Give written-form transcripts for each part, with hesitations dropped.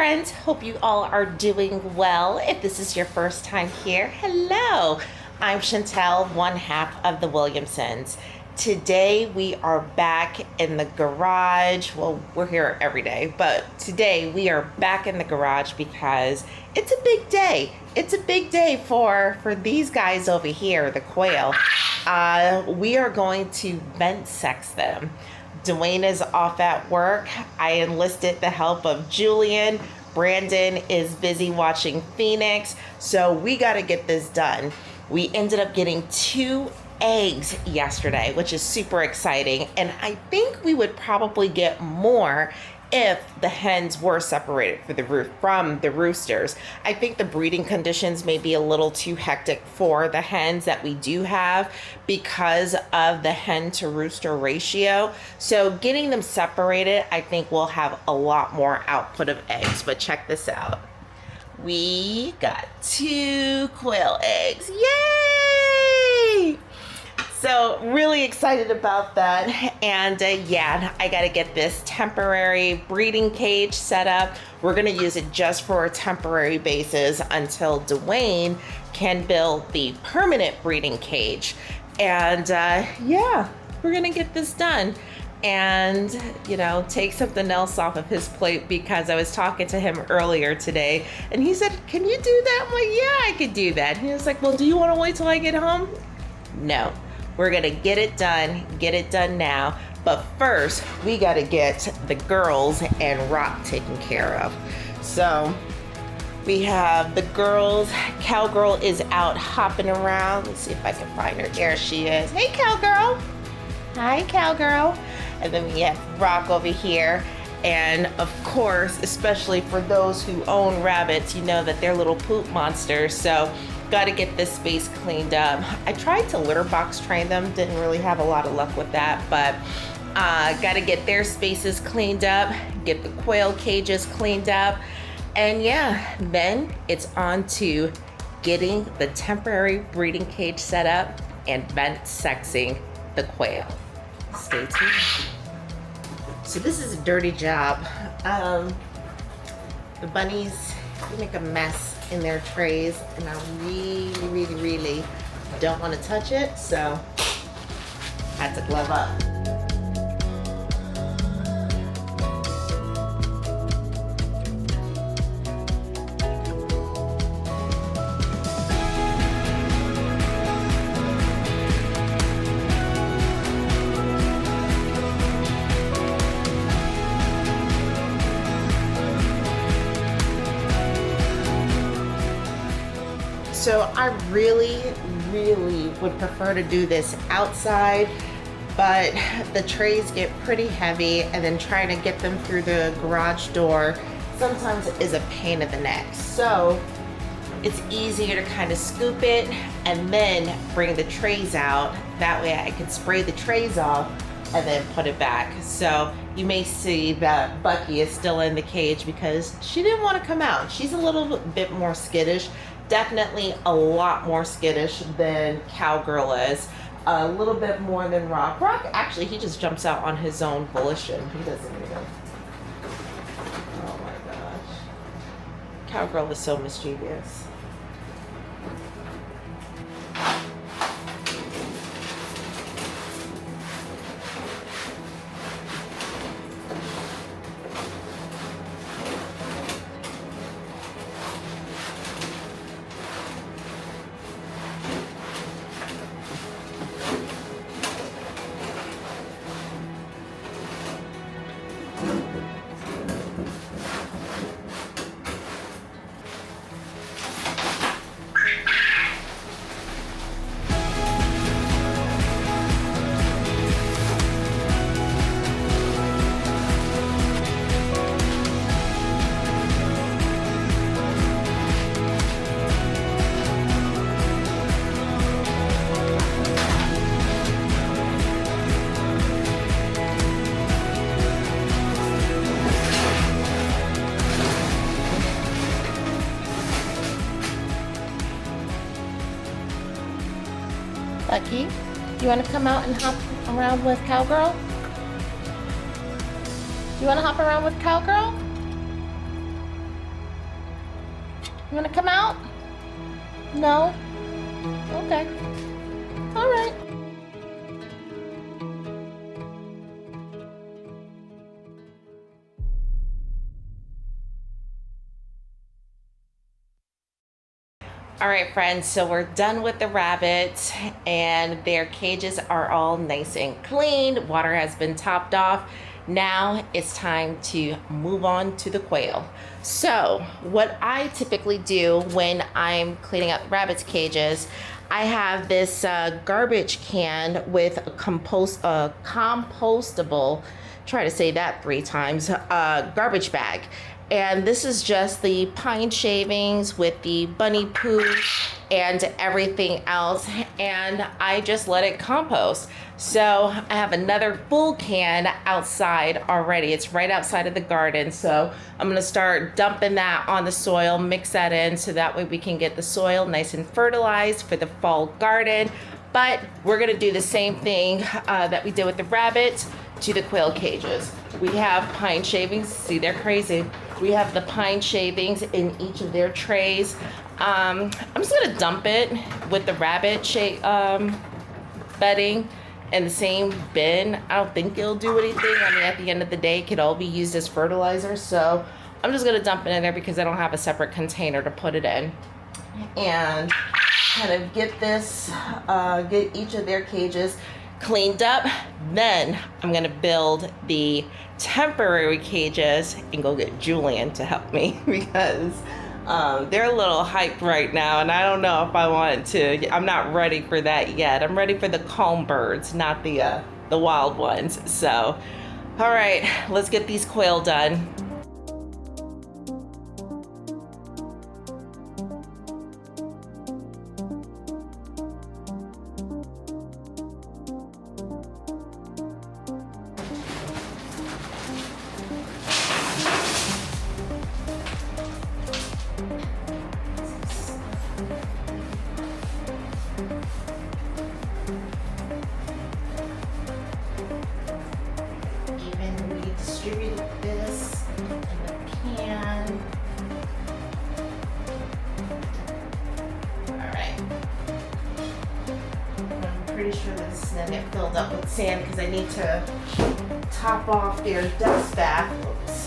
friends, hope you all are doing well. If this is your first time here, hello. I'm Chantel, one half of the Williamsons. Today we are back in the garage. Well, we're here every day, but today we are back in the garage because it's a big day. It's a big day for these guys over here, the quail. We are going to vent sex them. Dwayne is off at work. I enlisted the help of Julian. Brandon is busy watching Phoenix. So we got to get this done. We ended up getting 2 eggs yesterday, which is super exciting. And I think we would probably get more if the hens were separated from the roosters. I think the breeding conditions may be a little too hectic for the hens that we do have because of the hen to rooster ratio. So getting them separated, I think we'll have a lot more output of eggs. But check this out. We got 2 quail eggs. Yay! So really excited about that. And yeah, I got to get this temporary breeding cage set up. We're going to use it just for a temporary basis until Dwayne can build the permanent breeding cage. And yeah, we're going to get this done and, you know, take something else off of his plate, because I was talking to him earlier today and he said, can you do that? I'm like, yeah, I could do that. And he was like, well, do you want to wait till I get home? No. We're gonna get it done now. But first, we gotta get the girls and Rock taken care of. So we have the girls. Cowgirl is out hopping around. Let's see if I can find her. There she is. Hey, Cowgirl. Hi, Cowgirl. And then we have Rock over here. And of course, especially for those who own rabbits, you know that they're little poop monsters. So got to get this space cleaned up. I tried to litter box train them, didn't really have a lot of luck with that, but got to get their spaces cleaned up, get the quail cages cleaned up, and yeah, then it's on to getting the temporary breeding cage set up and vent sexing the quail. Stay tuned. So this is a dirty job. The bunnies make a mess in their trays, and I really don't want to touch it, so I had to glove up. So I really would prefer to do this outside, but the trays get pretty heavy, and then trying to get them through the garage door sometimes is a pain in the neck. So it's easier to kind of scoop it and then bring the trays out. That way I can spray the trays off and then put it back. So you may see that Bucky is still in the cage because she didn't want to come out. She's a little bit more skittish. Definitely a lot more skittish than Cowgirl is. A little bit more than Rock. Rock, actually, he just jumps out on his own volition. He doesn't even. Oh my gosh. Cowgirl is so mischievous. Bucky, you want to come out and hop around with Cowgirl? You want to hop around with Cowgirl? You wanna come out? No? Okay. All right. All right, friends, so we're done with the rabbits and their cages are all nice and clean. Water has been topped off. Now it's time to move on to the quail. So what I typically do when I'm cleaning up rabbits' cages, I have this garbage can with a compostable, try to say that 3 times, garbage bag. And this is just the pine shavings with the bunny poo and everything else. And I just let it compost. So I have another full can outside already. It's right outside of the garden. So I'm gonna start dumping that on the soil, mix that in so that way we can get the soil nice and fertilized for the fall garden. But we're gonna do the same thing that we did with the rabbits to the quail cages. We have pine shavings. See, they're crazy. We have the pine shavings in each of their trays. I'm just gonna dump it with the rabbit bedding in the same bin. I don't think it'll do anything. I mean, at the end of the day, it could all be used as fertilizer. So I'm just gonna dump it in there because I don't have a separate container to put it in. And kind of get this, get each of their cages cleaned up. Then I'm gonna build the temporary cages and go get Julian to help me because they're a little hyped right now and I don't know if I want to. I'm not ready for that yet. I'm ready for the calm birds, not the wild ones. So all right, let's get these quail done. Distributed this in the can. All right. I'm pretty sure this is gonna get filled up with sand because I need to top off their dust bath. Oops.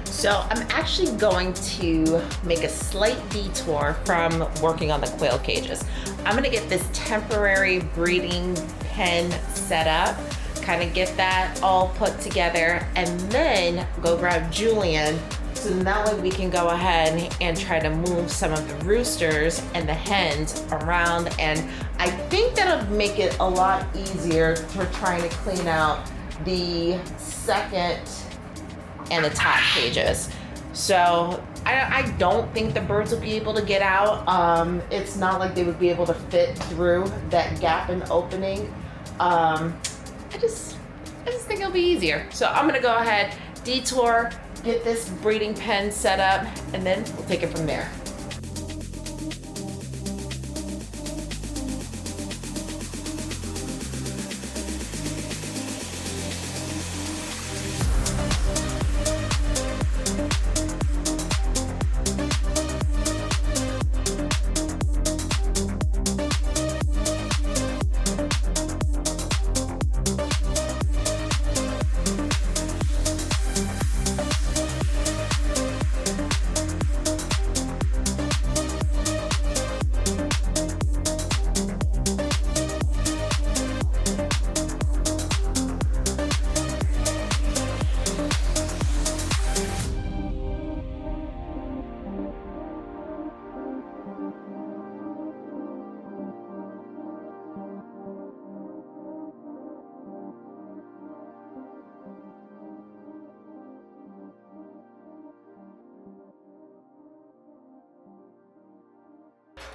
So I'm actually going to make a slight detour from working on the quail cages. I'm gonna get this temporary breeding pen set up, kind of get that all put together, and then go grab Julian so that way we can go ahead and try to move some of the roosters and the hens around. And I think that'll make it a lot easier for trying to clean out the second and the top cages. So I don't think the birds will be able to get out. It's not like they would be able to fit through that gap in the opening. I just think it'll be easier. So I'm gonna go ahead, detour, get this breeding pen set up, and then we'll take it from there.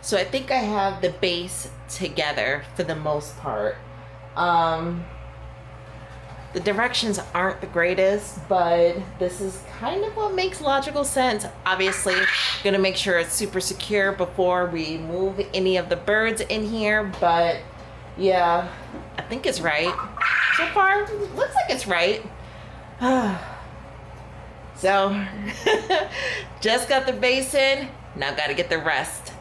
So I think I have the base together for the most part. The directions aren't the greatest, but this is kind of what makes logical sense. Obviously, gonna make sure it's super secure before we move any of the birds in here, but Yeah, I think it's right. So far, looks like it's right. So, just got the base in, now gotta get the rest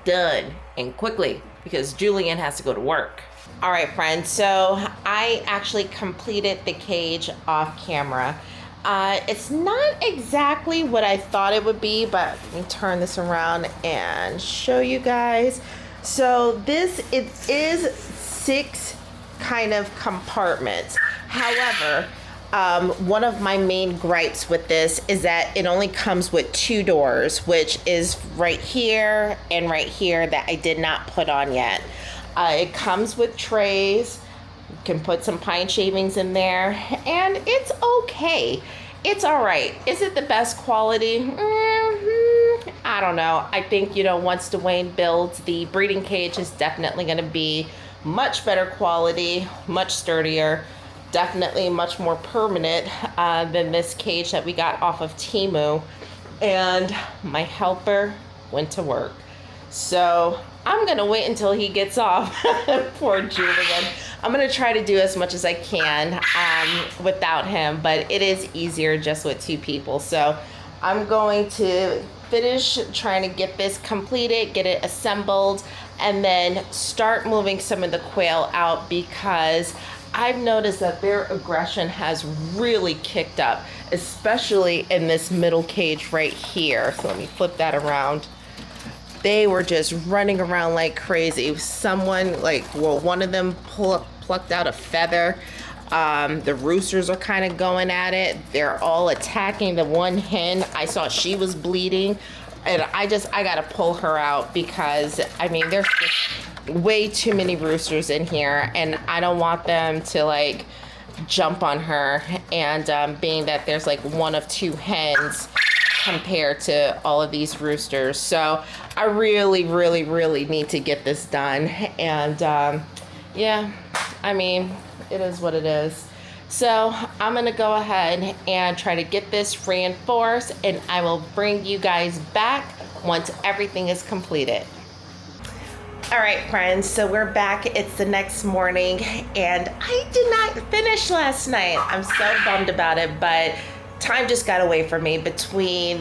done and quickly because Julian has to go to work. All right, friends, so I actually completed the cage off camera. It's not exactly what I thought it would be, but let me turn this around and show you guys. So it is 6 kind of compartments. However, one of my main gripes with this is that it only comes with 2 doors, which is right here and right here that I did not put on yet. It comes with trays. You can put some pine shavings in there, and it's okay. It's all right. Is it the best quality? I don't know. I think, once Dwayne builds, the breeding cage is definitely going to be much better quality, much sturdier, definitely much more permanent than this cage that we got off of TEMU. And my helper went to work. So I'm gonna wait until he gets off. Poor Julian. I'm gonna try to do as much as I can without him, but it is easier just with 2 people. So I'm going to finish trying to get this completed, get it assembled, and then start moving some of the quail out because I've noticed that their aggression has really kicked up, especially in this middle cage right here. So let me flip that around. They were just running around like crazy. Someone one of them plucked out a feather. The roosters are kind of going at it. They're all attacking the one hen. I saw she was bleeding, and I gotta pull her out because there's just way too many roosters in here, and I don't want them to jump on her. And being that there's one of 2 hens compared to all of these roosters, so I really need to get this done. And yeah, it is what it is. So I'm gonna go ahead and try to get this reinforced, and I will bring you guys back once everything is completed. All right, friends, so we're back. It's the next morning, and I did not finish last night. I'm so bummed about it, but time just got away from me between,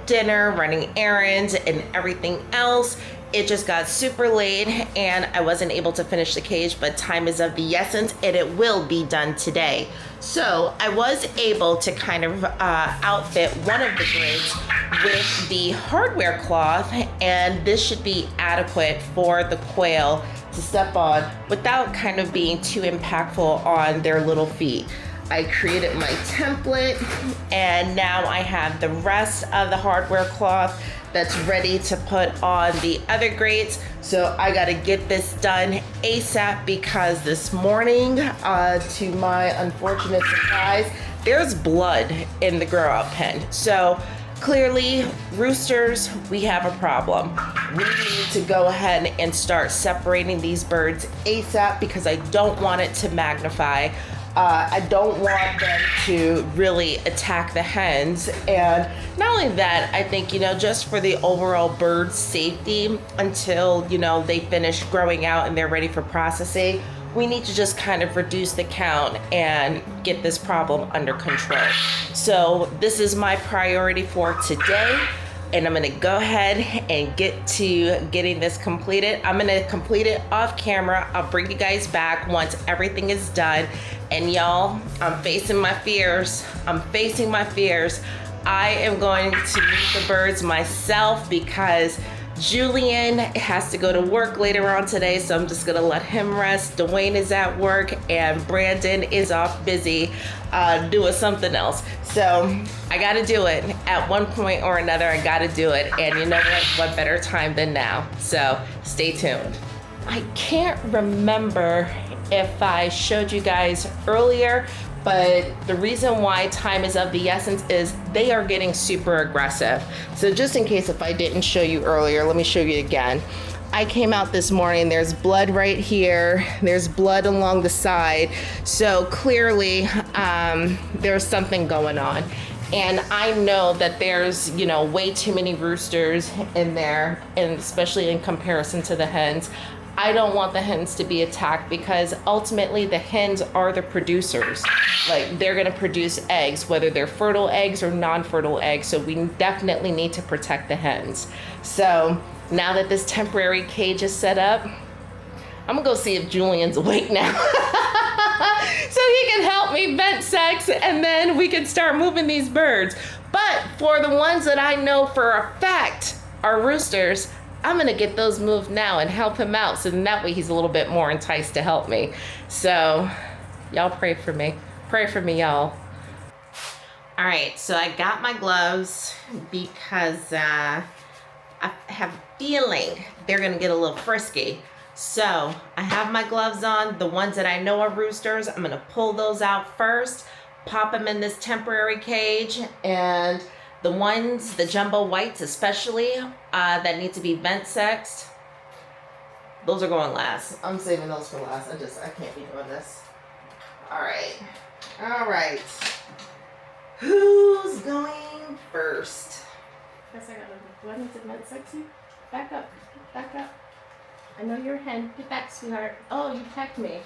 dinner, running errands, and everything else. It just got super late, and I wasn't able to finish the cage, but time is of the essence, and it will be done today. So I was able to kind of outfit one of the grids with the hardware cloth, and this should be adequate for the quail to step on without kind of being too impactful on their little feet. I created my template, and now I have the rest of the hardware cloth that's ready to put on the other grates. So I gotta get this done ASAP because this morning, to my unfortunate surprise, there's blood in the grow out pen. So clearly, roosters, we have a problem. We need to go ahead and start separating these birds ASAP because I don't want it to magnify. I don't want them to really attack the hens. And not only that, I think, just for the overall bird safety until, they finish growing out and they're ready for processing, we need to just kind of reduce the count and get this problem under control. So this is my priority for today. And I'm gonna go ahead and get to getting this completed. I'm gonna complete it off camera. I'll bring you guys back once everything is done. And y'all, I'm facing my fears. I am going to move the birds myself because Julian has to go to work later on today, so I'm just gonna let him rest. Dwayne is at work, and Brandon is off busy doing something else. So I gotta do it. At one point or another, I gotta do it. And you know what better time than now? So stay tuned. I can't remember if I showed you guys earlier, but the reason why time is of the essence is they are getting super aggressive. So just in case if I didn't show you earlier, let me show you again. I came out this morning, there's blood right here, there's blood along the side. So clearly there's something going on. And I know that there's, way too many roosters in there, and especially in comparison to the hens. I don't want the hens to be attacked because ultimately the hens are the producers. Like, they're gonna produce eggs, whether they're fertile eggs or non-fertile eggs. So we definitely need to protect the hens. So now that this temporary cage is set up, I'm gonna go see if Julian's awake now. So he can help me vent sex, and then we can start moving these birds. But for the ones that I know for a fact are roosters, I'm gonna get those moved now and help him out, so then that way he's a little bit more enticed to help me. So y'all pray for me. Pray for me, y'all. All right, so I got my gloves because I have a feeling they're gonna get a little frisky. So I have my gloves on. The ones that I know are roosters, I'm gonna pull those out first, pop them in this temporary cage, and the ones, the jumbo whites especially, that need to be vent sexed, those are going last. I'm saving those for last. I can't be doing this. All right. Who's going first? Do I need to vent sex you? Back up. I know you're a hen. Get back, sweetheart. Oh, you pecked me.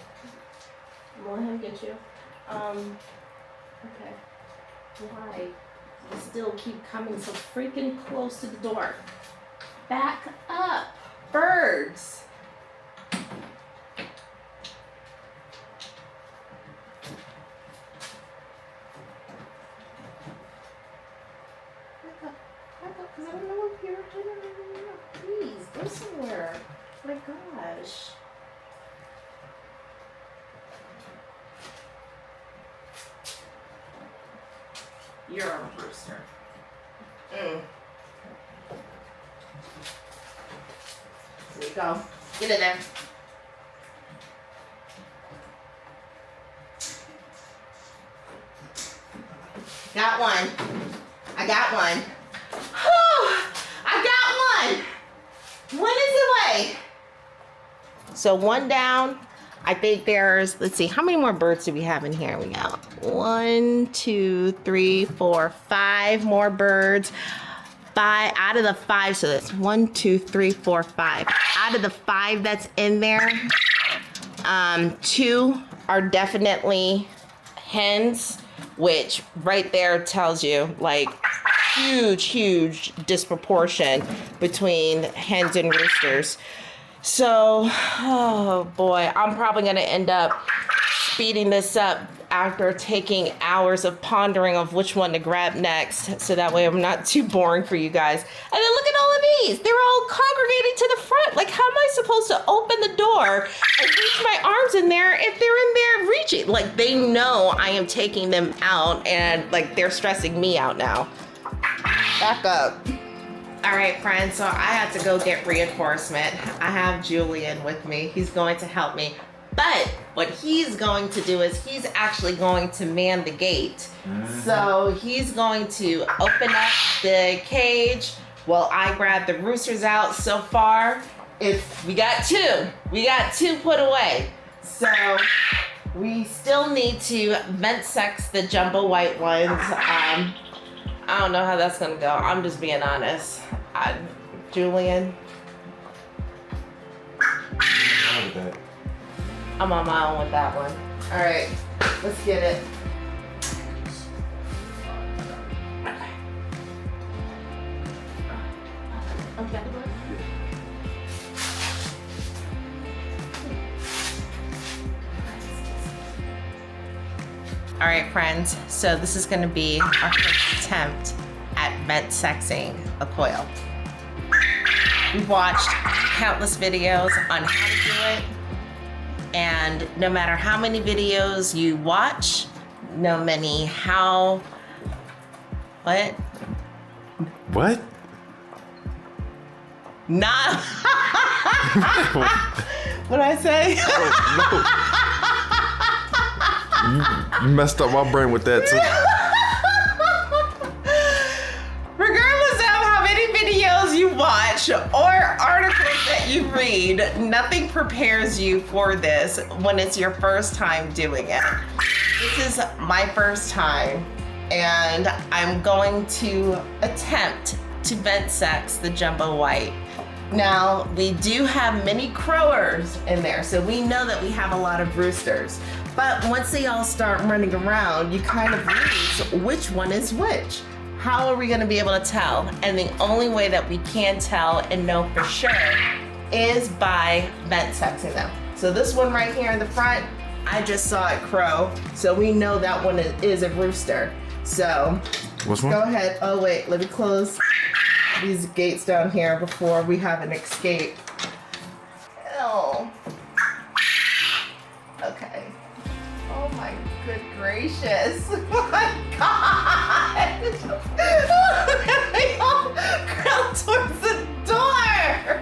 I'm gonna let him get you. Okay. Why? You still keep coming so freaking close to the door. Back up. Birds. Back up, because I don't know if you're, I don't know. Please, go somewhere. My gosh. You're a rooster. There you go. Get in there. Got one. I got one. Whew! I got one. One is away. So one down. I think there's, let's see, how many more birds do we have in here? We got 1, 2, 3, 4, 5 more birds. 5 out of the 5, so that's 1, 2, 3, 4, 5. Out of the 5 that's in there, 2 are definitely hens, which right there tells you like huge disproportion between hens and roosters. So, oh boy, I'm probably gonna end up speeding this up after taking hours of pondering of which one to grab next, so that way I'm not too boring for you guys. And then look at all of these. They're all congregating to the front. Like, how am I supposed to open the door and reach my arms in there if they're in there reaching? Like, they know I am taking them out, and like they're stressing me out now. Back up. All right, friends, so I have to go get reinforcement. I have Julian with me. He's going to help me. But what he's going to do is he's actually going to man the gate. So he's going to open up the cage while I grab the roosters out. So far, we got 2. We got 2 put away. So we still need to vent sex the jumbo white ones. I don't know how that's gonna go. I'm just being honest. Julian. I'm on my own with that one. All right, let's get it. Okay. All right, friends, so this is gonna be our first attempt at vent sexing a coil. We've watched countless videos on how to do it, and no matter how many videos you watch, what? Not. What'd I say? No. You messed up my brain with that too. Regardless of how many videos you watch or articles that you read, nothing prepares you for this when it's your first time doing it. This is my first time, and I'm going to attempt to vent sex the jumbo white. Now, we do have many crowers in there, so we know that we have a lot of roosters. But once they all start running around, you kind of lose which one is which. How are we gonna be able to tell? And the only way that we can tell and know for sure is by vent sexing them. So this one right here in the front, I just saw it crow, so we know that one is a rooster. So, Which one? go ahead. Oh wait, let me close these gates down here before we have an escape. Oh. Okay. Oh my good gracious. Oh my God. They all crowd towards the door.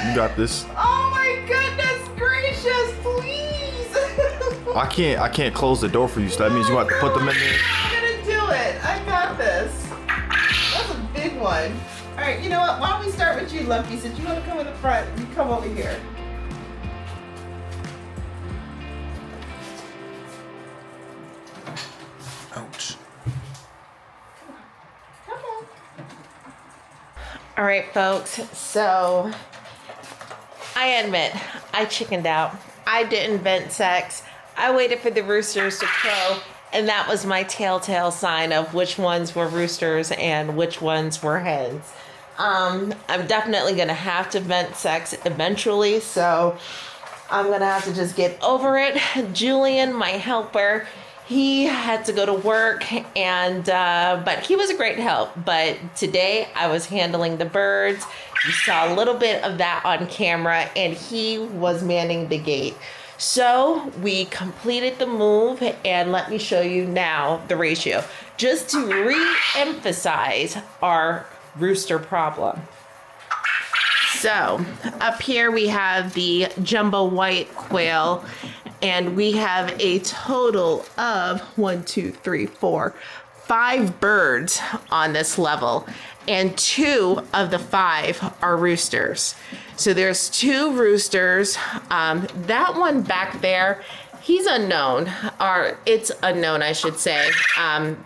You got this. Oh my goodness gracious, please. I can't close the door for you, so that means you have to put them in there. I'm gonna do it. I got this. That's a big one. All right, you know what? Why don't we start with you, Lucky? Since you want to come in the front, you come over here. Ouch. Come on. All right, folks. So I admit I chickened out. I didn't vent sex. I waited for the roosters to crow, and that was my telltale sign of which ones were roosters and which ones were hens. I'm definitely gonna have to vent sex eventually, so I'm gonna have to just get over it. Julian, my helper, he had to go to work, and but he was a great help. But today I was handling the birds. You saw a little bit of that on camera, and he was manning the gate. So we completed the move, and let me show you now the ratio, just to re-emphasize our rooster problem. So up here we have the jumbo white quail, and we have a total of 5 birds on this level, and 2 of the 5 are roosters. So there's 2 roosters. That one back there, he's unknown, or it's unknown, I should say.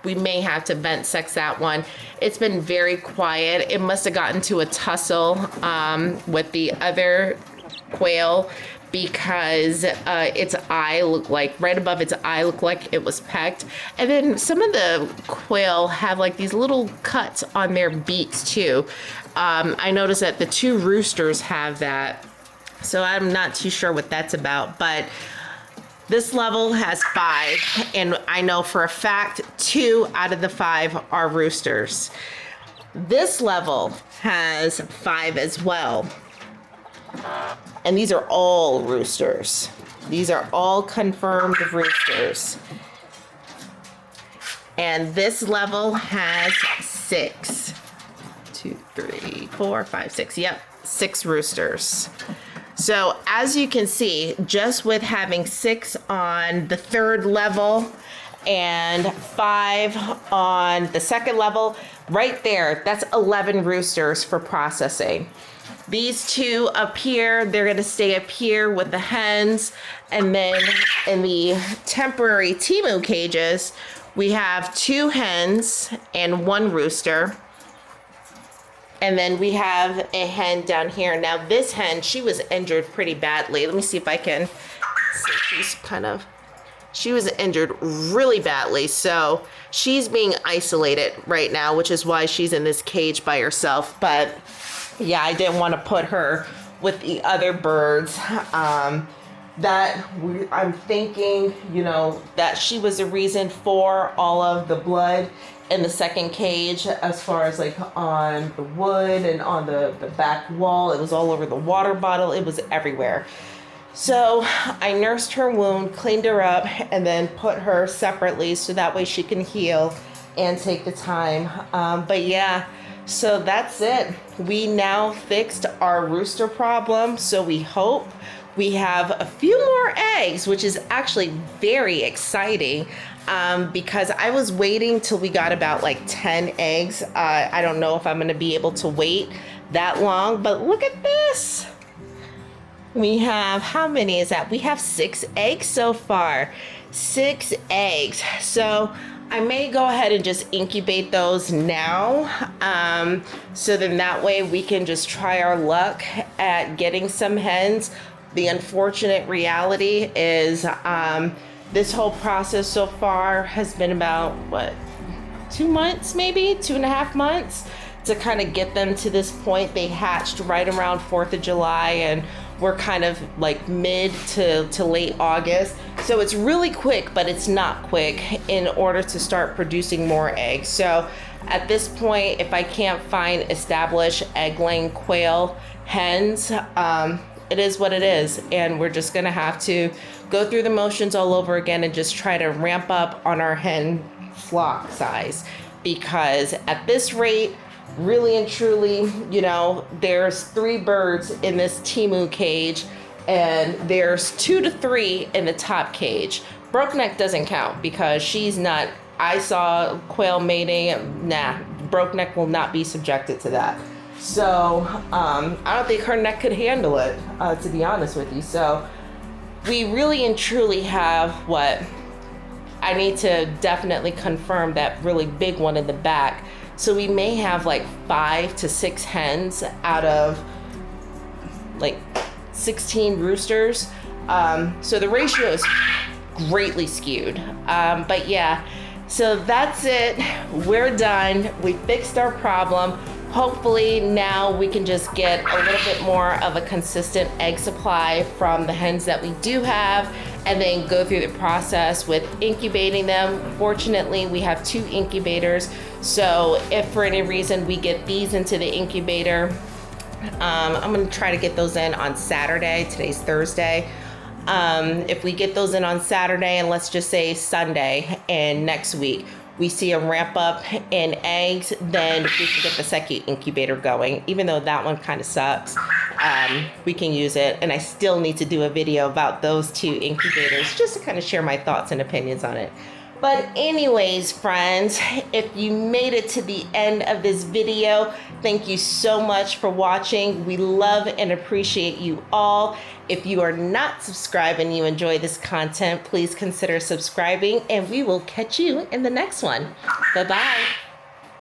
We may have to vent sex that one. It's been very quiet. It must have gotten to a tussle with the other quail, because its eye looked like, right above its eye looked like it was pecked. And then some of the quail have like these little cuts on their beaks too. I noticed that the 2 roosters have that. So I'm not too sure what that's about, but this level has 5, and I know for a fact 2 out of the 5 are roosters. This level has 5 as well. And these are all roosters. These are all confirmed roosters. And this level has 6. 2, 3, 4, 5, 6. Yep, 6 roosters. So as you can see, just with having 6 on the 3rd level and 5 on the 2nd level, right there, that's 11 roosters for processing. These 2 up here, they're gonna stay up here with the hens. And then in the temporary TEMU cages, we have 2 hens and 1 rooster. And then we have a hen down here. Now this hen, she was injured pretty badly. Let me see if I can see. She was injured really badly. So she's being isolated right now, which is why she's in this cage by herself. But yeah, I didn't want to put her with the other birds. I'm thinking, that she was the reason for all of the blood in the 2nd cage, as far as like on the wood and on the back wall. It was all over the water bottle. It was everywhere. So I nursed her wound, cleaned her up, and then put her separately so that way she can heal and take the time. But yeah, so that's it. We now fixed our rooster problem. So we hope we have a few more eggs, which is actually very exciting. Because I was waiting till we got about like 10 eggs. I don't know if I'm gonna be able to wait that long, but look at this. We have, how many is that? We have 6 eggs so far. 6 eggs. So I may go ahead and just incubate those now. So then that way we can just try our luck at getting some hens. The unfortunate reality is this whole process so far has been about, what, 2 months, maybe 2.5 months to kind of get them to this point. They hatched right around 4th of July and we're kind of like mid to late August. So it's really quick, but it's not quick in order to start producing more eggs. So at this point, if I can't find established egg-laying quail hens, it is what it is. And we're just gonna have to go through the motions all over again and just try to ramp up on our hen flock size. Because at this rate, really and truly, you know, there's 3 birds in this TEMU cage and there's 2 to 3 in the top cage. Brokeneck doesn't count because she's not, I saw quail mating, nah, Brokeneck will not be subjected to that. So I don't think her neck could handle it, to be honest with you. So we really and truly have what, I need to definitely confirm that really big one in the back. So we may have like 5 to 6 hens out of like 16 roosters. So the ratio is greatly skewed. But yeah, so that's it. We're done. We fixed our problem. Hopefully now we can just get a little bit more of a consistent egg supply from the hens that we do have and then go through the process with incubating them. Fortunately, we have 2 incubators. So if for any reason we get these into the incubator, I'm gonna try to get those in on Saturday. Today's Thursday. If we get those in on Saturday and let's just say Sunday and next week, we see a ramp up in eggs, then we can get the second incubator going. Even though that one kind of sucks, we can use it. And I still need to do a video about those 2 incubators just to kind of share my thoughts and opinions on it. But anyways, friends, if you made it to the end of this video, thank you so much for watching. We love and appreciate you all. If you are not subscribed and you enjoy this content, please consider subscribing and we will catch you in the next one. Bye-bye.